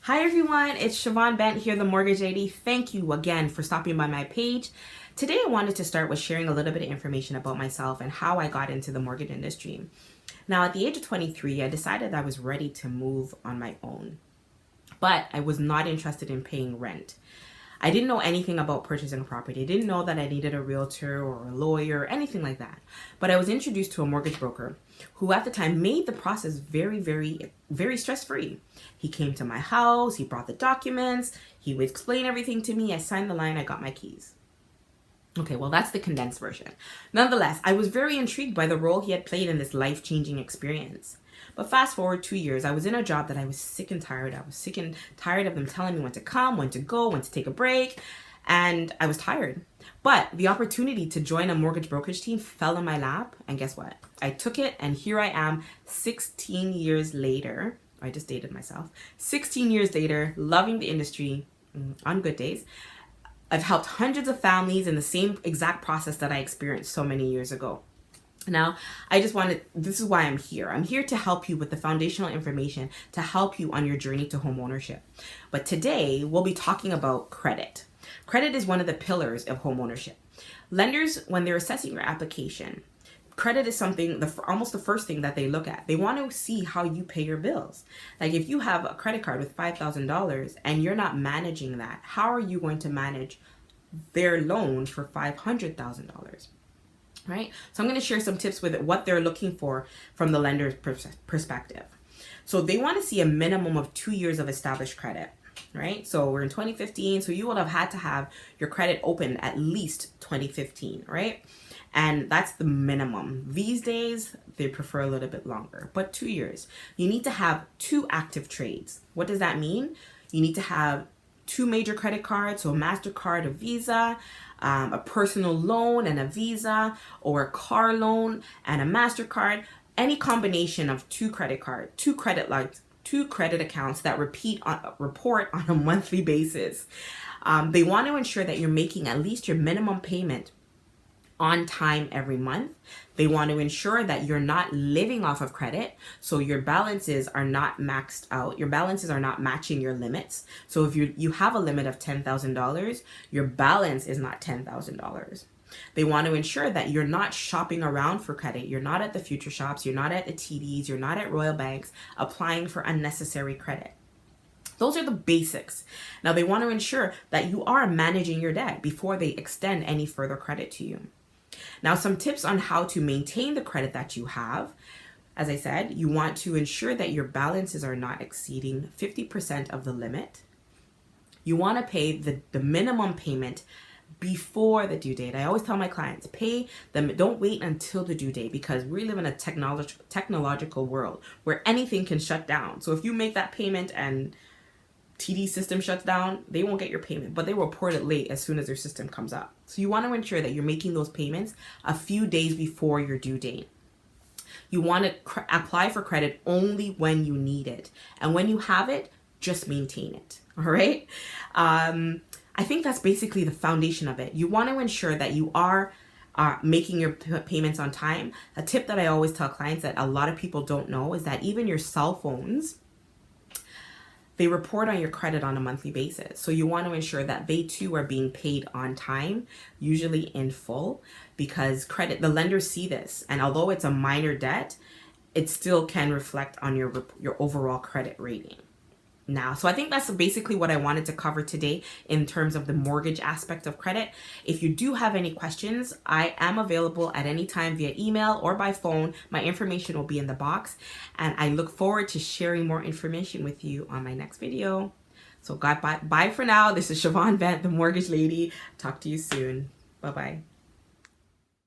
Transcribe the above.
Hi everyone, it's Siobhan Bent here, the Mortgage Lady. Thank you again for stopping by my page. Today I wanted to start with sharing a little bit of information about myself and how I got into the mortgage industry. Now at the age of 23, I decided I was ready to move on my own, but I was not interested in paying rent. I didn't know anything about purchasing a property. I didn't know that I needed a realtor or a lawyer or anything like that. But I was introduced to a mortgage broker who at the time made the process very stress-free. He came to my house, he brought the documents, he would explain everything to me. I signed the line, I got my keys. Okay, well, that's the condensed version. Nonetheless, I was very intrigued by the role he had played in this life-changing experience. But fast forward 2 years, I was in a job that I was sick and tired of. I was sick and tired of them telling me when to come, when to go, when to take a break. And I was tired. But the opportunity to join a mortgage brokerage team fell in my lap. And guess what? I took it, and here I am 16 years later. I just dated myself. 16 years later, loving the industry on good days. I've helped hundreds of families in the same exact process that I experienced so many years ago. Now, this is why I'm here. I'm here to help you with the foundational information to help you on your journey to home ownership. But today, we'll be talking about credit. Credit is one of the pillars of home ownership. Lenders, when they're assessing your application, credit is something, almost the first thing that they look at. They want to see how you pay your bills. Like if you have a credit card with $5,000 and you're not managing that, how are you going to manage their loan for $500,000? Right? So I'm going to share some tips with what they're looking for from the lender's perspective. So they want to see a minimum of 2 years of established credit, right? So we're in 2015, so you would have had to have your credit open at least 2015, right? And that's the minimum. These days, they prefer a little bit longer, but 2 years. You need to have 2 active trades. What does that mean? You need to have 2 major credit cards, so a MasterCard, a Visa, a personal loan and a Visa, or a car loan and a MasterCard. Any combination of 2 credit cards, 2 credit accounts that report on a monthly basis. They want to ensure that you're making at least your minimum payment on time every month. They want to ensure that you're not living off of credit, so your balances are not maxed out. Your balances are not matching your limits. So if you have a limit of $10,000, your balance is not $10,000. They want to ensure that you're not shopping around for credit. You're not at the future shops. You're not at the TDs. You're not at Royal Banks applying for unnecessary credit. Those are the basics. Now they want to ensure that you are managing your debt before they extend any further credit to you. Now, some tips on how to maintain the credit that you have. As I said, you want to ensure that your balances are not exceeding 50% of the limit. You want to pay the minimum payment before the due date. I always tell my clients, pay them, don't wait until the due date, because we live in a technological world where anything can shut down. So if you make that payment and TD system shuts down, they won't get your payment, but they will report it late as soon as their system comes up. So you want to ensure that you're making those payments a few days before your due date. You want to apply for credit only when you need it. And when you have it, just maintain it. All right. I think that's basically the foundation of it. You want to ensure that you are making your payments on time. A tip that I always tell clients that a lot of people don't know is that even your cell phones, they report on your credit on a monthly basis. So you want to ensure that they too are being paid on time, usually in full, because the lenders see this. And although it's a minor debt, it still can reflect on your overall credit rating. Now, so I think that's basically what I wanted to cover today in terms of the mortgage aspect of credit. If you do have any questions, I am available at any time via email or by phone. My information will be in the box, and I look forward to sharing more information with you on my next video. So bye for now. This is Siobhan Bent, the Mortgage Lady. Talk to you soon. Bye-bye.